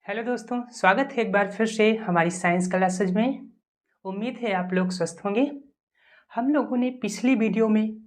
Hello दोस्तों, स्वागत है एक बार फिर से हमारी साइंस क्लासेज में। उम्मीद है आप लोग स्वस्थ होंगे। हम लोगों ने पिछली वीडियो में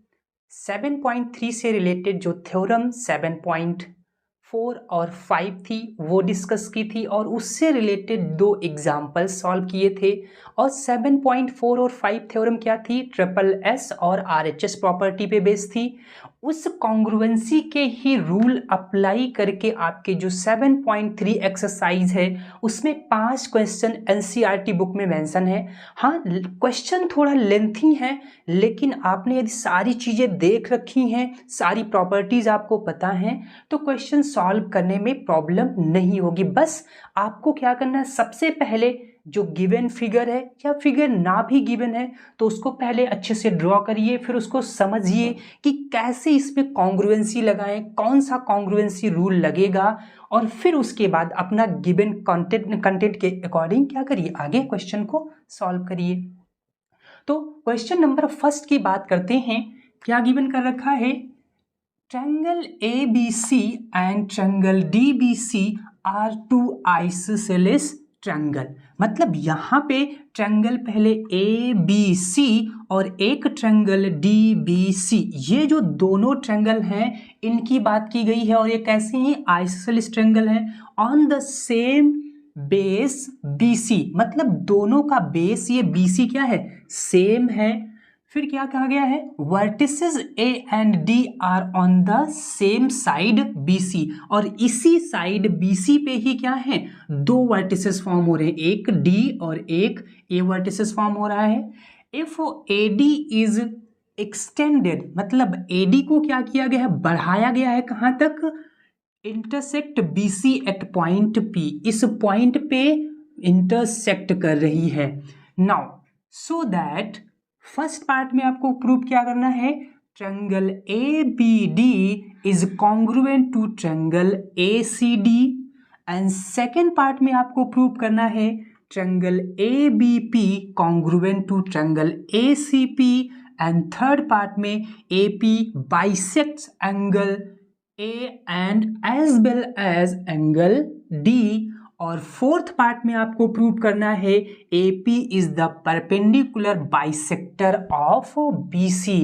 7.3 से रिलेटेड जो थ्योरम 7.4 और 5 थी वो डिस्कस की थी और उससे रिलेटेड दो एग्जाम्पल सॉल्व किए थे। और 7.4 और 5 थ्योरम क्या थी? ट्रिपल एस और आरएचएस प्रॉपर्टी पे बेस्ड थी। उस कॉन्ग्रुएंसी के ही रूल अप्लाई करके आपके जो 7.3 एक्सरसाइज है उसमें 5 क्वेश्चन एनसीईआरटी बुक में मेंशन है। हाँ, क्वेश्चन थोड़ा लेंथी है, लेकिन आपने यदि सारी चीज़ें देख रखी हैं, सारी प्रॉपर्टीज आपको पता हैं, तो क्वेश्चन सॉल्व करने में प्रॉब्लम नहीं होगी। बस आपको क्या करना है, सबसे पहले जो गिवन फिगर है या फिगर ना भी गिवन है तो उसको पहले अच्छे से ड्रॉ करिए, फिर उसको समझिए कि कैसे इसमें कॉन्ग्रुएंसी लगाएं, कौन सा कॉन्ग्रुएंसी रूल लगेगा, और फिर उसके बाद अपना गिवन कंटेंट के अकॉर्डिंग क्या करिए, आगे क्वेश्चन को सॉल्व करिए। तो क्वेश्चन नंबर फर्स्ट की बात करते हैं। क्या गिवन कर रखा है? Triangle ABC and triangle DBC are two isosceles triangle. मतलब यहाँ पे ट्रायंगल पहले ABC और एक ट्रायंगल DBC, ये जो दोनों ट्रायंगल हैं इनकी बात की गई है और ये कैसे हैं? आइसोसेलेस ट्रायंगल है on the same base BC। मतलब दोनों का बेस ये BC क्या है? सेम है। फिर क्या कहा गया है? Vertices A and D are on the same side BC, और इसी साइड BC पे ही क्या है? दो वर्टिसेस फॉर्म हो रहे हैं, एक D और एक A वर्टिसेस फॉर्म हो रहा है। इफ AD इज एक्सटेंडेड, मतलब AD को क्या किया गया है? बढ़ाया गया है। कहां तक? Intersect BC at point P, इस पॉइंट पे इंटरसेक्ट कर रही है। Now so that first part में आपको प्रूव क्या करना है? Triangle ABD is congruent to triangle ACD, and second part में आपको प्रूव करना है triangle ABP congruent to triangle ACP, and third part में AP bisects angle A and as well as angle D, और fourth part में आपको prove करना है AP is the perpendicular bisector of BC।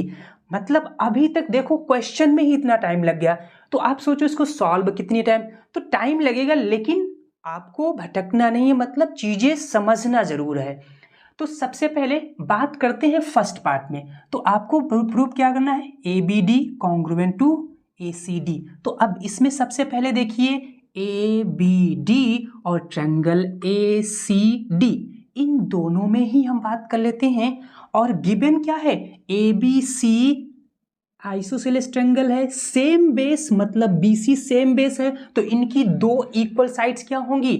मतलब अभी तक देखो क्वेश्चन में ही इतना टाइम लग गया, तो आप सोचो इसको सॉल्व कितनी टाइम, तो टाइम लगेगा लेकिन आपको भटकना नहीं है, मतलब चीजें समझना जरूर है। तो सबसे पहले बात करते हैं फर्स्ट पार्ट में। तो आपको प्रूव क्या करना है? ABD congruent to ACD। तो अब इसमें सबसे पहले देखिए ABD और ट्रायंगल ACD, इन दोनों में ही हम बात कर लेते हैं। और गिवन क्या है? ABC आइसोसेलेस ट्रायंगल है, सेम बेस, मतलब BC सेम बेस है, तो इनकी दो इक्वल साइड्स क्या होंगी?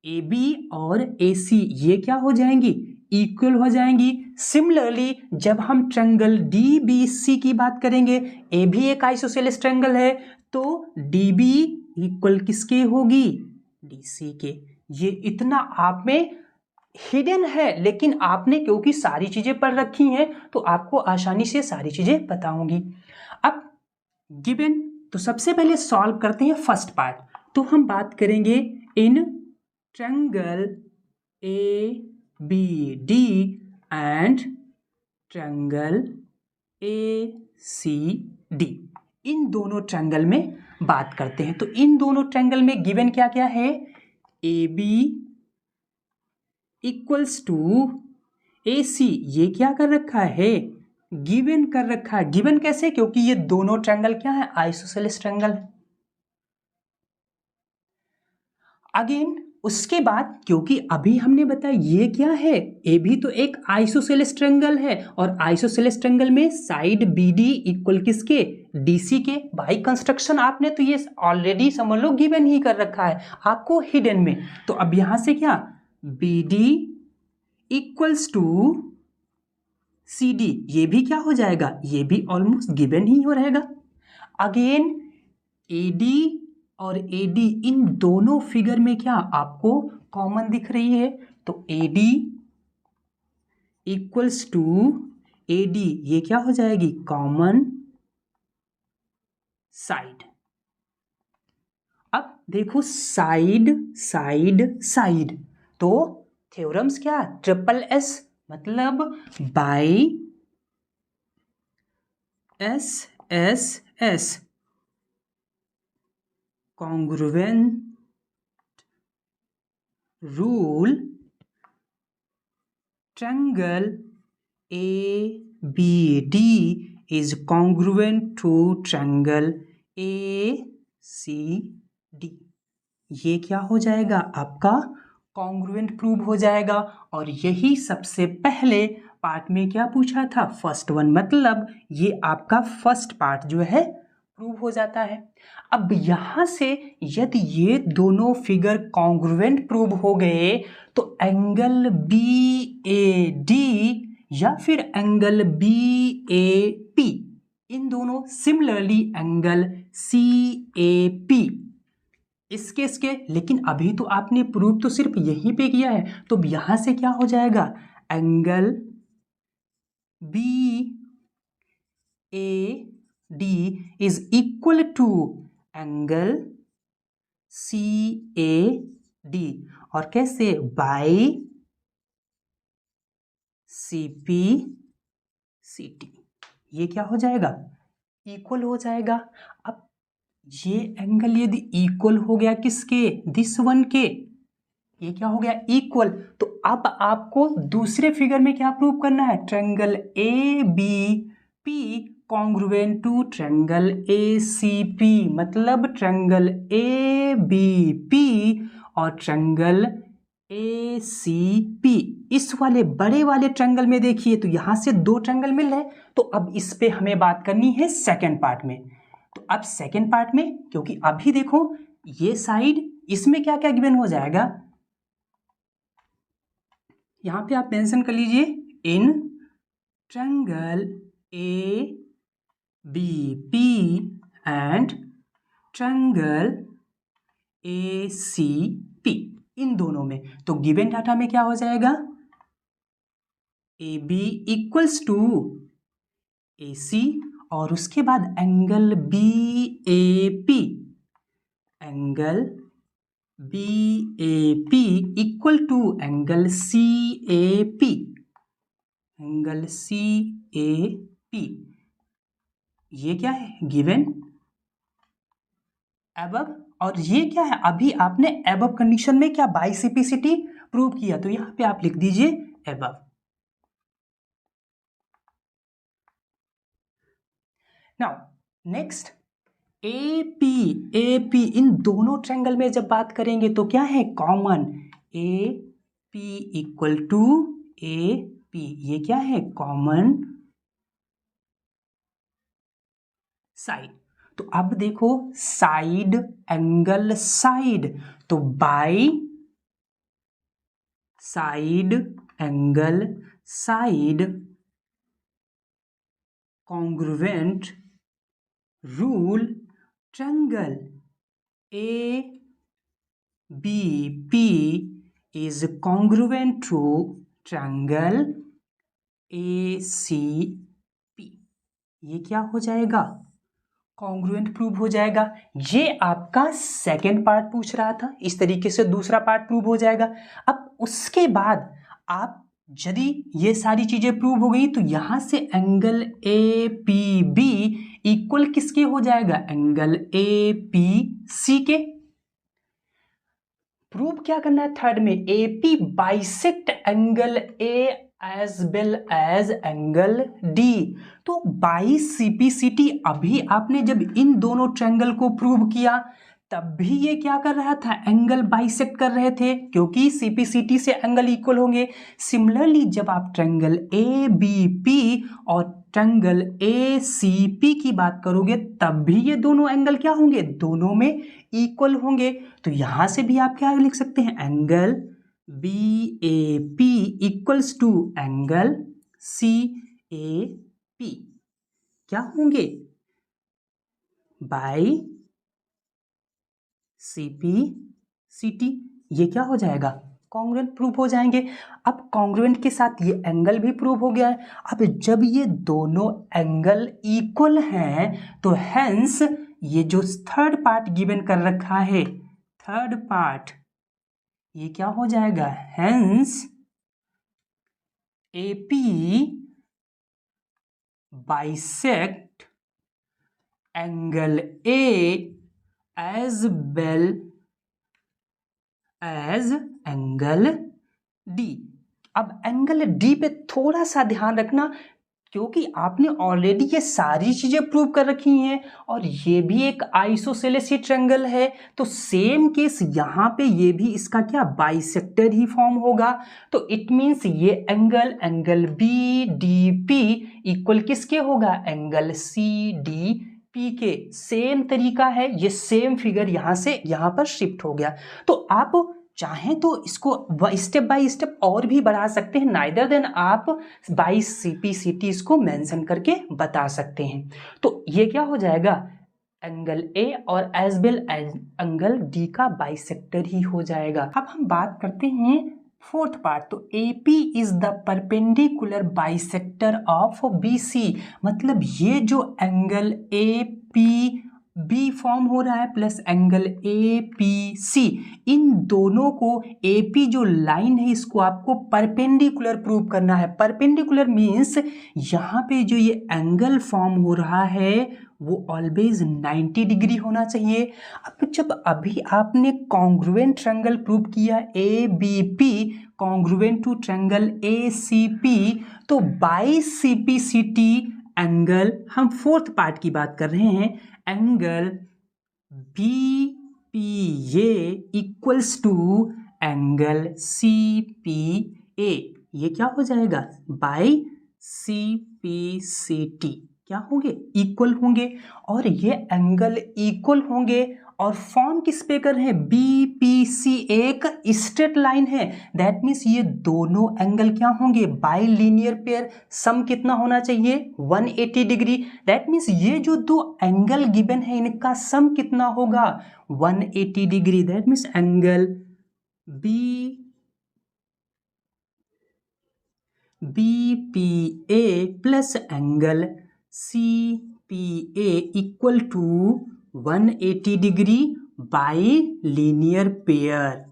AB और AC, ये क्या हो जाएंगी? इक्वल हो जाएंगी। सिमिलरली जब हम ट्रायंगल DBC की बात करेंगे, ए भी एक आइसोसेलेस ट्रायंगल है, तो DB इक्वल किसके होगी? DC के। ये इतना आप में हिडन है, लेकिन आपने क्योंकि सारी चीजें पढ़ रखी हैं तो आपको आसानी से सारी चीजें पता होंगी। अब गिवन, तो सबसे पहले सॉल्व करते हैं फर्स्ट पार्ट। तो हम बात करेंगे in triangle ABD and triangle ACD, इन दोनों ट्रायंगल में बात करते हैं। तो इन दोनों ट्रायंगल में गिवन क्या क्या है? AB इक्वल्स टू AC, ये क्या कर रखा है? गिवन कर रखा है। गिवन कैसे? क्योंकि ये दोनों ट्रायंगल क्या है? आइसोसेलेस ट्रायंगल है। अगेन उसके बाद, क्योंकि अभी हमने बताया ये क्या है, ए भी तो एक आइसोसेलेस ट्रायंगल है, और आइसोसेलेस ट्रायंगल में साइड BD इक्वल किसके? DC के। बाई कंस्ट्रक्शन आपने तो ये ऑलरेडी समझ लो गिवन ही कर रखा है आपको हिडन में। तो अब यहां से क्या? BD इक्वल्स टू CD, ये भी क्या हो जाएगा? ये भी ऑलमोस्ट गिवन ही हो रहेगा। अगेन AD और AD, इन दोनों फिगर में क्या आपको कॉमन दिख रही है? तो AD इक्वल्स टू AD, ये क्या हो जाएगी? Common side. अब देखो साइड साइड साइड, तो थ्योरम्स क्या, ट्रिपल एस मतलब by S S S, congruent rule, triangle ABD is congruent to triangle ACD। ये क्या हो जाएगा, आपका कॉन्ग्रुएंट प्रूव हो जाएगा। और यही सबसे पहले पार्ट में क्या पूछा था, फर्स्ट वन, मतलब ये आपका फर्स्ट पार्ट जो है प्रूव हो जाता है। अब यहां से यदि ये दोनों फिगर कॉन्ग्रुएंट प्रूव हो गए तो एंगल BAD या फिर एंगल BAP, इन दोनों सिमिलरली एंगल CAP इसके, लेकिन अभी तो आपने प्रूव तो सिर्फ यहीं पे किया है, तो यहां से क्या हो जाएगा, angle BAD is equal to angle CAD, और कैसे, बाई CPCT, ये क्या हो जाएगा, इक्वल हो जाएगा। अब ये एंगल यदि इक्वल हो गया किसके, दिस वन के, ये क्या हो गया, इक्वल, तो अब आपको दूसरे फिगर में क्या प्रूव करना है, triangle ABP congruent to triangle ACP, मतलब ट्रायंगल ABP और ट्रायंगल ACP, इस वाले बड़े वाले ट्रायंगल में देखिए तो यहां से दो ट्रायंगल मिल रहे हैं, तो अब इस पे हमें बात करनी है सेकेंड पार्ट में। तो अब सेकेंड पार्ट में, क्योंकि अभी देखो ये साइड, इसमें क्या क्या गिवन हो जाएगा, यहां पे आप मेंशन कर लीजिए, in triangle ABP and triangle ACP, इन दोनों में, तो गिवन डाटा में क्या हो जाएगा, AB इक्वल्स टू AC और उसके बाद angle BAP, angle BAP equal to angle CAP, angle CAP, ये क्या है, गिवन एबव, और ये क्या है, अभी आपने एबव कंडीशन में क्या बाई CPCT प्रूव किया, तो यहां पे आप लिख दीजिए एबव। नाउ नेक्स्ट AP इन दोनों ट्रायंगल में जब बात करेंगे तो क्या है, common, AP equal to AP, ये क्या है, कॉमन साइड। तो अब देखो साइड एंगल साइड, तो by side angle side congruent rule triangle ABP is congruent to triangle ACP, ये क्या हो जाएगा, कॉन्ग्रुएंट प्रूव हो जाएगा। ये आपका सेकेंड पार्ट पूछ रहा था, इस तरीके से दूसरा पार्ट प्रूव हो जाएगा। अब उसके बाद आप यदि ये सारी चीजें प्रूव हो गई तो यहां से एंगल APB इक्वल किसके हो जाएगा, एंगल APC के। प्रूव क्या करना है, थर्ड में AP bisect angle A as well as angle D, तो बाई CPCT अभी आपने जब इन दोनों ट्रायंगल को प्रूव किया तब भी ये क्या कर रहा था, एंगल बाइसेक्ट कर रहे थे, क्योंकि CPCT से एंगल इक्वल होंगे। सिमिलरली जब आप ट्रायंगल ABP और ट्रायंगल ACP की बात करोगे तब भी ये दोनों एंगल क्या होंगे, दोनों में इक्वल होंगे। तो यहां से भी आप क्या लिख सकते हैं, angle BAP equals to angle CAP क्या होंगे, बाई CPCT, ये क्या हो जाएगा, कॉन्ग्रुएंट प्रूव हो जाएंगे। अब कॉन्ग्रुएंट के साथ ये एंगल भी प्रूव हो गया है। अब जब ये दोनों एंगल इक्वल हैं तो हेंस ये जो थर्ड पार्ट गिवन कर रखा है थर्ड पार्ट ये क्या हो जाएगा, hence AP bisect angle A as well as angle D। अब एंगल D पे थोड़ा सा ध्यान रखना, क्योंकि आपने ऑलरेडी ये सारी चीजें प्रूव कर रखी हैं और ये भी एक आइसोसेलेस ट्रायंगल है, तो सेम केस यहाँ पे ये भी इसका क्या बाइसेक्टर ही फॉर्म होगा। तो इट मींस ये एंगल BDP इक्वल किसके होगा, एंगल CDP के। सेम तरीका है, ये सेम फिगर यहाँ से यहाँ पर शिफ्ट हो गया। तो आप चाहें तो इसको स्टेप बाय स्टेप और भी बढ़ा सकते हैं, नाइदर देन आप बाई CPCT इसको मेंशन करके बता सकते हैं। तो ये क्या हो जाएगा, एंगल A और as well as angle D का बाइसेक्टर ही हो जाएगा। अब हम बात करते हैं फोर्थ पार्ट। तो AP is the perpendicular bisector of BC, मतलब ये जो एंगल APB फॉर्म हो रहा है प्लस एंगल APC, इन दोनों को AP जो लाइन है इसको आपको परपेंडिकुलर प्रूव करना है। परपेंडिकुलर मीन्स यहाँ पे जो ये एंगल फॉर्म हो रहा है वो ऑलवेज 90 डिग्री होना चाहिए। अब जब अभी आपने कॉन्ग्रुएंट ट्रायंगल प्रूव किया ABP congruent to triangle ACP, तो बाई CPCT एंगल, हम फोर्थ पार्ट की बात कर रहे हैं, angle BPA equals to angle CPA, ये क्या हो जाएगा, बाई CPCT क्या होंगे, इक्वल होंगे। और ये एंगल इक्वल होंगे और फॉर्म किस पे कर रहे हैं, BPC एक स्ट्रेट लाइन है, दैट मीन्स ये दोनों एंगल क्या होंगे, बाई लीनियर पेयर। सम कितना होना चाहिए, 180 डिग्री। दैट मीन्स ये जो दो एंगल गिवन है इनका सम कितना होगा, 180 degree. That means angle BPA plus angle CPA equal to 180 degree by linear pair.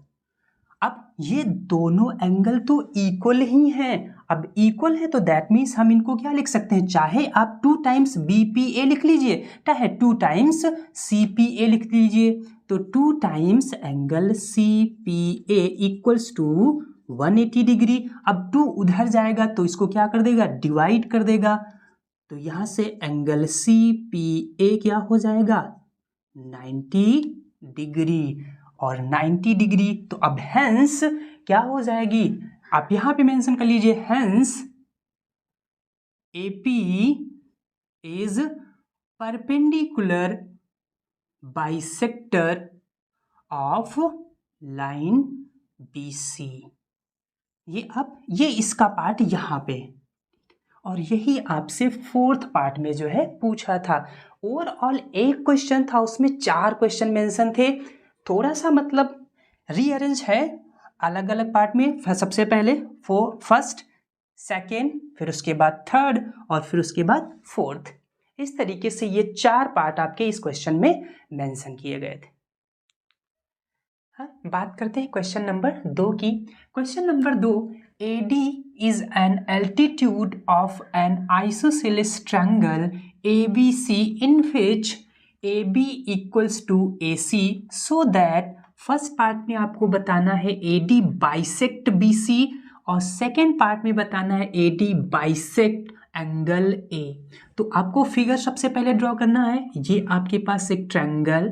अब ये दोनों एंगल तो इक्वल ही हैं। अब इक्वल है तो दैट मीन्स हम इनको क्या लिख सकते हैं, चाहे आप 2 टाइम्स BPA लिख लीजिए, चाहे 2 टाइम्स CPA लिख लीजिए। तो 2 times angle CPA equals to 180 degree. अब 2 उधर जाएगा तो इसको क्या कर देगा, डिवाइड कर देगा। तो यहां से एंगल CPA क्या हो जाएगा, 90 डिग्री और 90 डिग्री। तो अब हेंस क्या हो जाएगी, आप यहां पे मेंशन कर लीजिए, hence AP is perpendicular bisector of line BC। ये इसका पार्ट यहाँ पे, और यही आपसे फोर्थ पार्ट में जो है पूछा था। ओवरऑल एक क्वेश्चन था, उसमें 4 क्वेश्चन मेंशन थे, थोड़ा सा मतलब रीअरेंज है अलग अलग पार्ट में। सबसे पहले फर्स्ट, सेकेंड, फिर उसके बाद थर्ड और फिर उसके बाद फोर्थ। इस तरीके से ये 4 पार्ट आपके इस क्वेश्चन में मेंशन किए गए थे। बात करते हैं क्वेश्चन नंबर 2 की। Question number 2, AD is an altitude of an isosceles triangle ABC in which AB equals to AC, so that first part में आपको बताना है AD बाइसेक्ट BC और सेकेंड पार्ट में बताना है AD बाइसेक्ट एंगल A। तो आपको फिगर सबसे पहले ड्रॉ करना है। ये आपके पास एक ट्रायंगल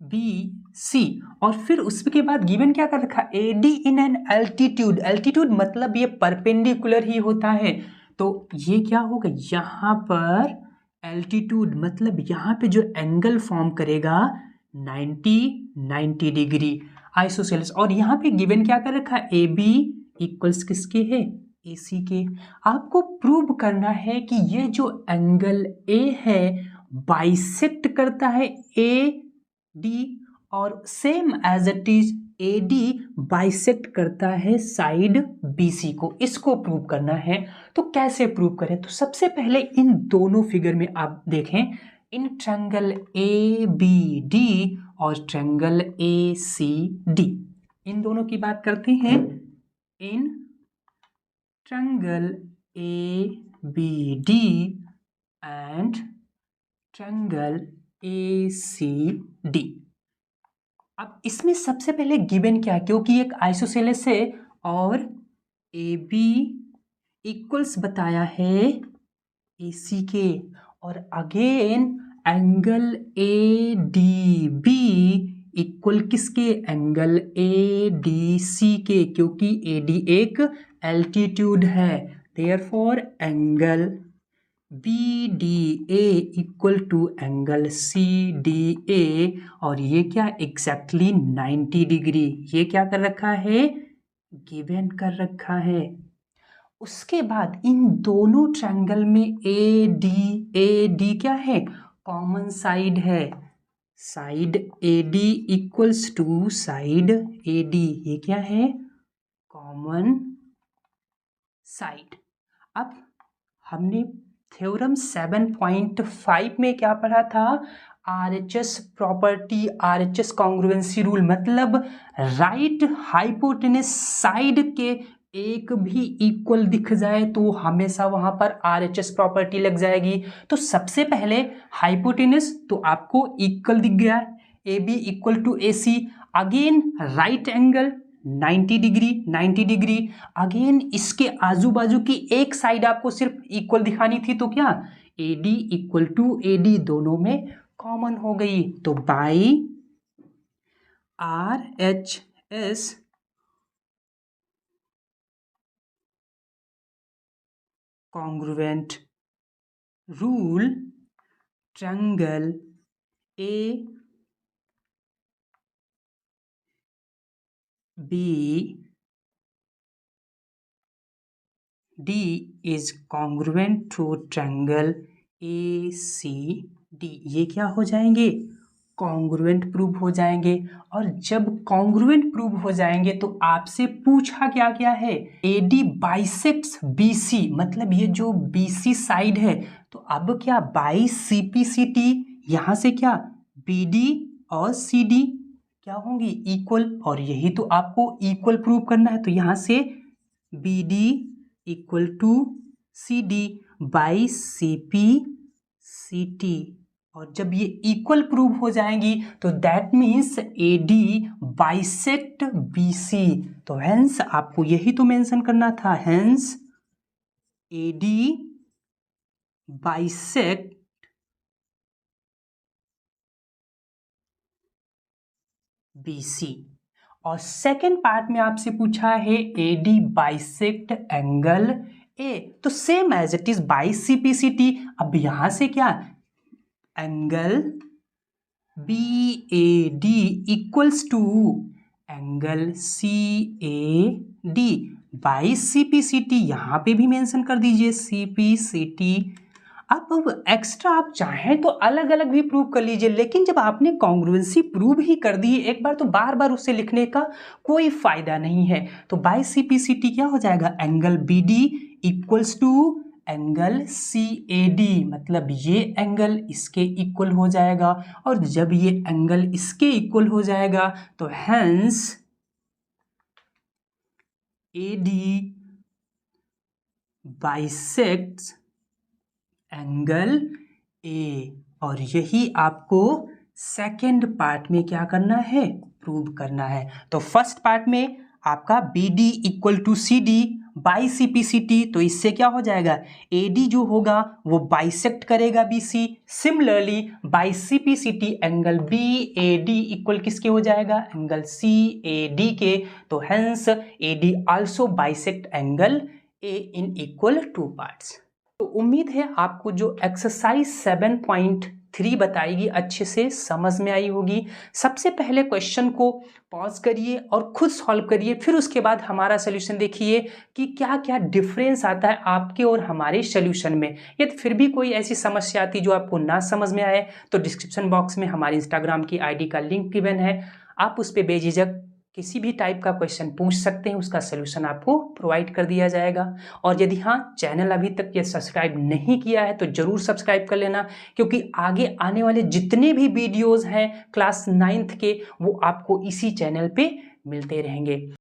ABC और फिर उसके बाद गिवन क्या कर रखा, AD in an altitude. Altitude मतलब ये परपेंडिकुलर ही होता है, तो ये क्या होगा, यहाँ पर एल्टीट्यूड मतलब यहाँ पे जो एंगल फॉर्म करेगा 90 डिग्री आइसोसेलेस। और यहाँ पे गिवन क्या कर रखा, AB इक्वल्स किसके है, AC के। आपको प्रूव करना है कि ये जो एंगल A है बाइसेक्ट करता है AD और same as it is AD bisect करता है साइड BC को, इसको प्रूव करना है। तो कैसे प्रूव करें? तो सबसे पहले इन दोनों फिगर में आप देखें, इन ट्रायंगल ABD और ट्रायंगल ACD, इन दोनों की बात करते हैं। In triangle ABD and triangle ACD। अब इसमें सबसे पहले गिवन क्या है, क्योंकि एक आइसोसेलेस है और AB इक्वल्स बताया है AC के, और अगेन एंगल ADB इक्वल किसके? एंगल ADC के, क्योंकि AD एक एल्टीट्यूड है। Therefore angle BDA equal to angle CDA, और ये क्या? Exactly 90 degree. ये क्या कर रखा है? गिवन कर रखा है। उसके बाद इन दोनों ट्रायंगल में AD क्या है? कॉमन साइड है। Side AD equals to side AD, ये क्या है? Common side. अब हमने थ्योरम 7.5 में क्या पढ़ा था? RHS property, RHS congruency rule, मतलब राइट हाइपोटेनस साइड के एक भी इक्वल दिख जाए तो हमेशा वहां पर RHS प्रॉपर्टी लग जाएगी। तो सबसे पहले हाइपोटेनस तो आपको इक्वल दिख गया, AB equal to AC, again right angle 90 degree, again इसके आजू बाजू की एक साइड आपको सिर्फ इक्वल दिखानी थी, तो क्या? AD इक्वल टू AD दोनों में कॉमन हो गई। तो by RHS congruent rule triangle ABD is congruent to triangle ACD। ये क्या हो जाएंगे? कॉन्ग्रुएंट प्रूव हो जाएंगे। और जब कॉन्ग्रुएंट प्रूव हो जाएंगे तो आपसे पूछा क्या क्या है? AD बाइसेक्ट्स BC, मतलब ये जो BC साइड है, तो अब क्या? बाई CPCT, यहां से क्या? BD और CD क्या होंगी? इक्वल, और यही तो आपको इक्वल प्रूव करना है। तो यहां से BD equal to CD by CPCT, और जब ये इक्वल प्रूव हो जाएंगी तो that means AD bisect BC। तो हेंस आपको यही तो मेंशन करना था, हेंस AD बाइसेक्ट BC। और सेकेंड पार्ट में आपसे पूछा है AD बाइसेक्ट एंगल A, तो same as it is by CPCT। अब यहां से क्या? Angle BAD equals to angle CAD by CPCT, यहां पे भी मेंशन कर दीजिए CPCT। अब एक्स्ट्रा आप चाहें तो अलग अलग भी प्रूव कर लीजिए, लेकिन जब आपने कॉन्ग्रुएंसी प्रूव ही कर दी एक बार, तो बार बार उसे लिखने का कोई फायदा नहीं है। तो बाई CPCT क्या हो जाएगा? Angle BD equals to angle CAD, मतलब ये एंगल इसके इक्वल हो जाएगा, और जब ये एंगल इसके इक्वल हो जाएगा तो hence AD bisects angle A, और यही आपको सेकेंड पार्ट में क्या करना है? प्रूव करना है। तो फर्स्ट पार्ट में आपका BD equal to CD by CPCT, तो इससे क्या हो जाएगा? AD जो होगा वो बाइसेक्ट करेगा BC, similarly by CPCT angle BAD equal किसके हो जाएगा? एंगल CAD के। तो hence AD also bisect angle A in equal two parts. तो उम्मीद है आपको जो एक्सरसाइज 7.3 बताएगी अच्छे से समझ में आई होगी। सबसे पहले क्वेश्चन को पॉज करिए और खुद सॉल्व करिए, फिर उसके बाद हमारा सोल्यूशन देखिए कि क्या क्या डिफरेंस आता है आपके और हमारे सोल्यूशन में। यदि फिर भी कोई ऐसी समस्या आती जो आपको ना समझ में आए तो डिस्क्रिप्शन बॉक्स में हमारे इंस्टाग्राम की ID का लिंक गिवन है, आप उस पर बेझिझक किसी भी टाइप का क्वेश्चन पूछ सकते हैं, उसका सलूशन आपको प्रोवाइड कर दिया जाएगा। और यदि हाँ चैनल अभी तक ये सब्सक्राइब नहीं किया है तो ज़रूर सब्सक्राइब कर लेना, क्योंकि आगे आने वाले जितने भी वीडियोज़ हैं क्लास 9th के वो आपको इसी चैनल पे मिलते रहेंगे।